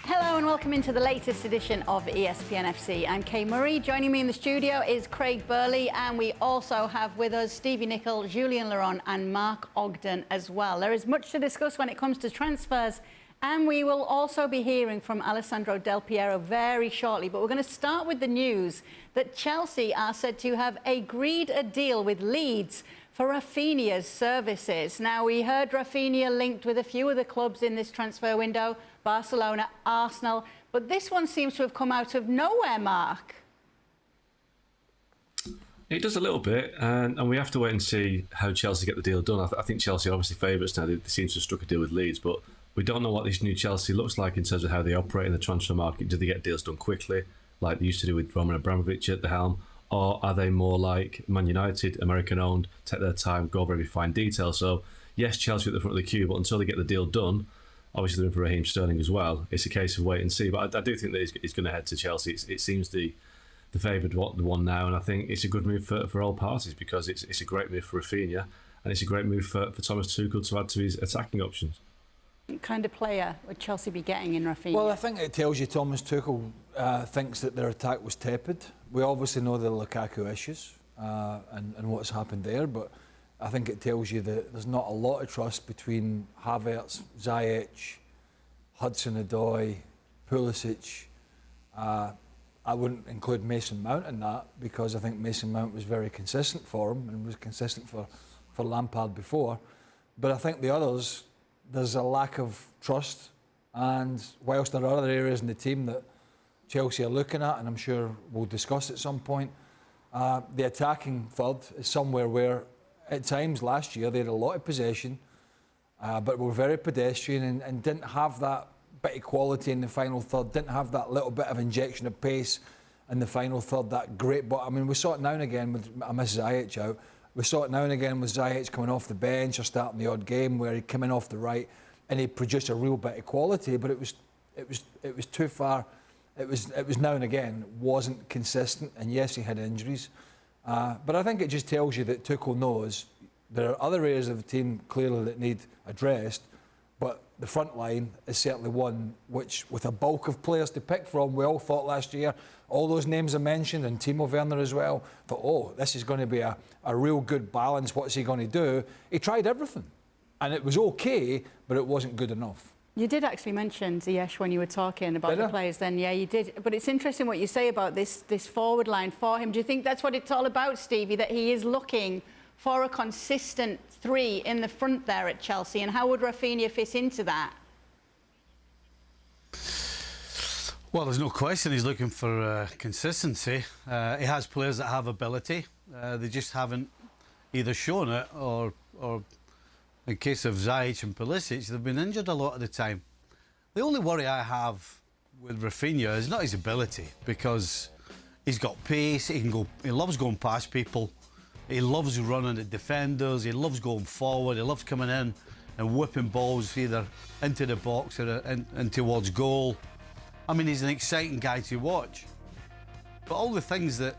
Hello and welcome into the latest edition of ESPN FC. I'm Kay Murray. Joining me in the studio is Craig Burley, and we also have with us Stevie Nicol, Julian Laurent and Mark Ogden as well. There is much to discuss when it comes to transfers, and we will also be hearing from Alessandro Del Piero very shortly. But we're going to start with the news that Chelsea are said to have agreed a deal with Leeds for Rafinha's services. Now, we heard Rafinha linked with a few of the clubs in this transfer window, Barcelona, Arsenal, but this one seems to have come out of nowhere, Mark. It does a little bit, and we have to wait and see how Chelsea get the deal done. I think Chelsea are obviously favourites now. They seem to have struck a deal with Leeds, but we don't know what this new Chelsea looks like in terms of how they operate in the transfer market. Do they get deals done quickly, like they used to do with Roman Abramovich at the helm? Or are they more like Man United, American-owned, take their time, go over every fine detail? So, yes, Chelsea at the front of the queue, but until they get the deal done, obviously they're in for Raheem Sterling as well. It's a case of wait and see. But I do think that he's going to head to Chelsea. It seems the favoured one now, and I think it's a good move for all parties because it's a great move for Rafinha, and it's a great move for Thomas Tuchel to add to his attacking options. What kind of player would Chelsea be getting in Rafinha? Well, I think it tells you Thomas Tuchel thinks that their attack was tepid. We obviously know the Lukaku issues and what's happened there, but I think it tells you that there's not a lot of trust between Havertz, Ziyech, Hudson-Odoi, Pulisic. I wouldn't include Mason Mount in that because I think Mason Mount was very consistent for him and was consistent for Lampard before. But I think the others, there's a lack of trust, and whilst there are other areas in the team that Chelsea are looking at, and I'm sure we'll discuss at some point, the attacking third is somewhere where at times last year they had a lot of possession, but were very pedestrian and didn't have that bit of quality in the final third, didn't have that little bit of injection of pace in the final third, that great. But I mean, we saw it now and again with, I miss Ziyech out, we saw it now and again with Ziyech coming off the bench or starting the odd game where he came in off the right and he produced a real bit of quality, but it was too far. It was now and again, wasn't consistent, and yes, he had injuries. But I think it just tells you that Tuchel knows there are other areas of the team clearly that need addressed, but the front line is certainly one which, with a bulk of players to pick from, we all thought last year, all those names I mentioned, and Timo Werner as well, thought, oh, this is going to be a real good balance, what's he going to do? He tried everything, and it was okay, but it wasn't good enough. You did actually mention Ziyech when you were talking about the players then. Yeah, you did. But it's interesting what you say about this forward line for him. Do you think that's what it's all about, Stevie, that he is looking for a consistent three in the front there at Chelsea? And how would Rafinha fit into that? Well, there's no question he's looking for consistency. He has players that have ability. They just haven't either shown it or in case of Ziyech and Pulisic, they've been injured a lot of the time. The only worry I have with Rafinha is not his ability, because he's got pace, he loves going past people, he loves running at defenders, he loves going forward, he loves coming in and whipping balls either into the box or in towards goal. I mean, he's an exciting guy to watch. But all the things that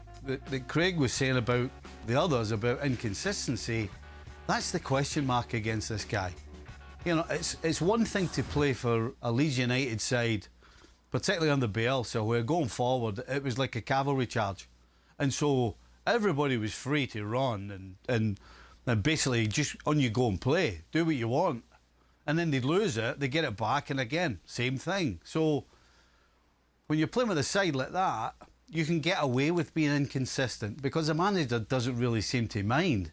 Craig was saying about the others, about inconsistency, that's the question mark against this guy. You know, it's one thing to play for a Leeds United side, particularly under Bielsa, where going forward, it was like a cavalry charge. And so everybody was free to run and basically just on you go and play, do what you want. And then they'd lose it, they get it back, and again, same thing. So when you're playing with a side like that, you can get away with being inconsistent because the manager doesn't really seem to mind.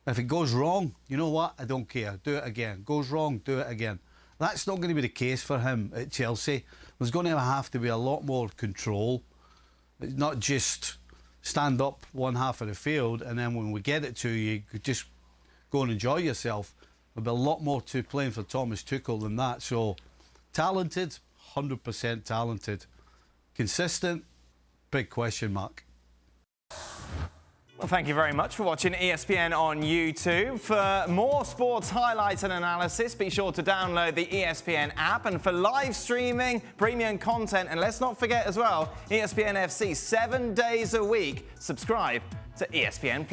If it goes wrong, you know what? I don't care. Do it again. Goes wrong, do it again. That's not going to be the case for him at Chelsea. There's going to have to be a lot more control. It's not just stand up one half of the field and then when we get it to you, you could just go and enjoy yourself. There'll be a lot more to playing for Thomas Tuchel than that. So, talented, 100% talented. Consistent, big question mark. Well, thank you very much for watching ESPN on YouTube. For more sports highlights and analysis, be sure to download the ESPN app. And for live streaming, premium content, and let's not forget as well, ESPN FC 7 days a week. Subscribe to ESPN+.